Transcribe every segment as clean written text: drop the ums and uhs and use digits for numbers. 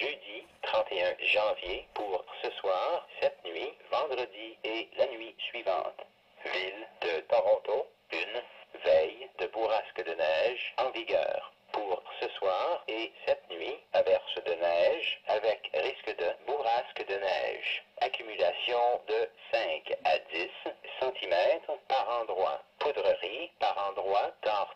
jeudi 31 janvier pour ce soir, cette nuit, vendredi et la nuit suivante. Ville de Toronto, une veille de bourrasque de neige en vigueur. Pour ce soir et cette nuit, averse de neige avec risque de bourrasque de neige. Accumulation de 5 à 10 cm par endroit. Poudrerie par endroit dans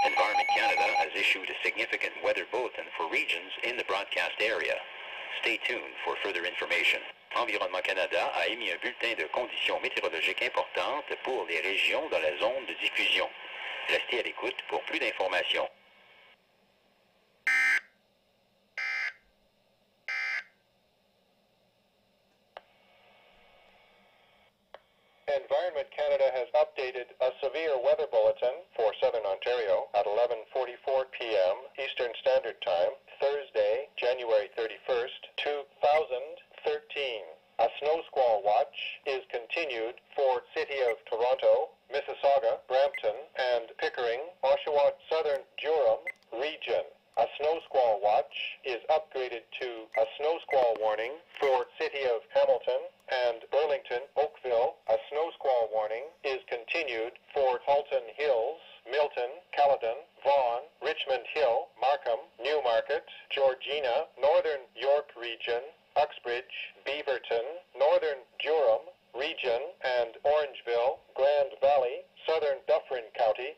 Environment Canada has issued a significant weather bulletin for regions in the broadcast area. Stay tuned for further information. Environnement Canada a émis un bulletin de conditions météorologiques importantes pour les régions dans la zone de diffusion. Restez à l'écoute pour plus d'informations. Environment Canada has updated a severe weather bulletin for Southern Ontario at 11:44 p.m. Eastern Standard Time, Thursday, January 31st, 2013. A snow squall watch is continued for City of Toronto, Mississauga, Brampton, and Pickering, Oshawa, Southern Durham region. A snow squall watch is upgraded to a snow squall warning for City of Hamilton and Burlington, Oakville. A snow squall warning is continued for Halton Hills, Milton, Caledon, Vaughan, Richmond Hill, Markham, Newmarket, Georgina, Northern York region, Uxbridge, Beaverton, Northern Durham region, and Orangeville, Grand Valley, Southern Dufferin County.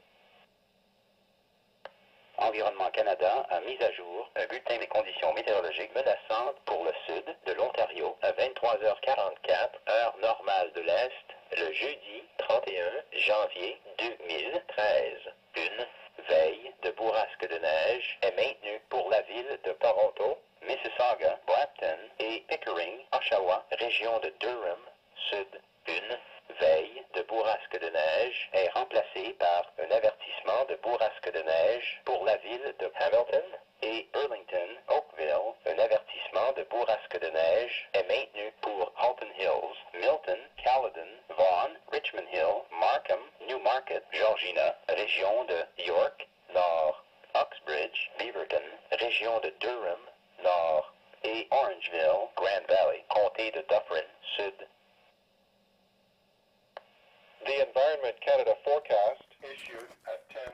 Environnement Canada a mis à jour un bulletin des conditions météorologiques menaçantes pour le sud de l'Ontario à 23h44, heure normale de l'Est, le jeudi 31 janvier 2013. Une veille de bourrasque de neige est maintenue pour la ville de Toronto, Mississauga, Brampton et Pickering, Oshawa, région de Durham, sud. Une veille de bourrasque de neige est remplacée par un avertissement de bourrasque de neige pour la ville de Hamilton et Burlington, Oakville. Un avertissement de bourrasque de neige est maintenu pour Halton Hills, Milton, Caledon, Vaughan, Richmond Hill, Markham, Newmarket, Georgina, région de York, nord, Uxbridge, Beaverton, région de Durham, nord, et Orangeville, Grand Valley, comté de Dufferin, sud. The Environment Canada forecast issued at 10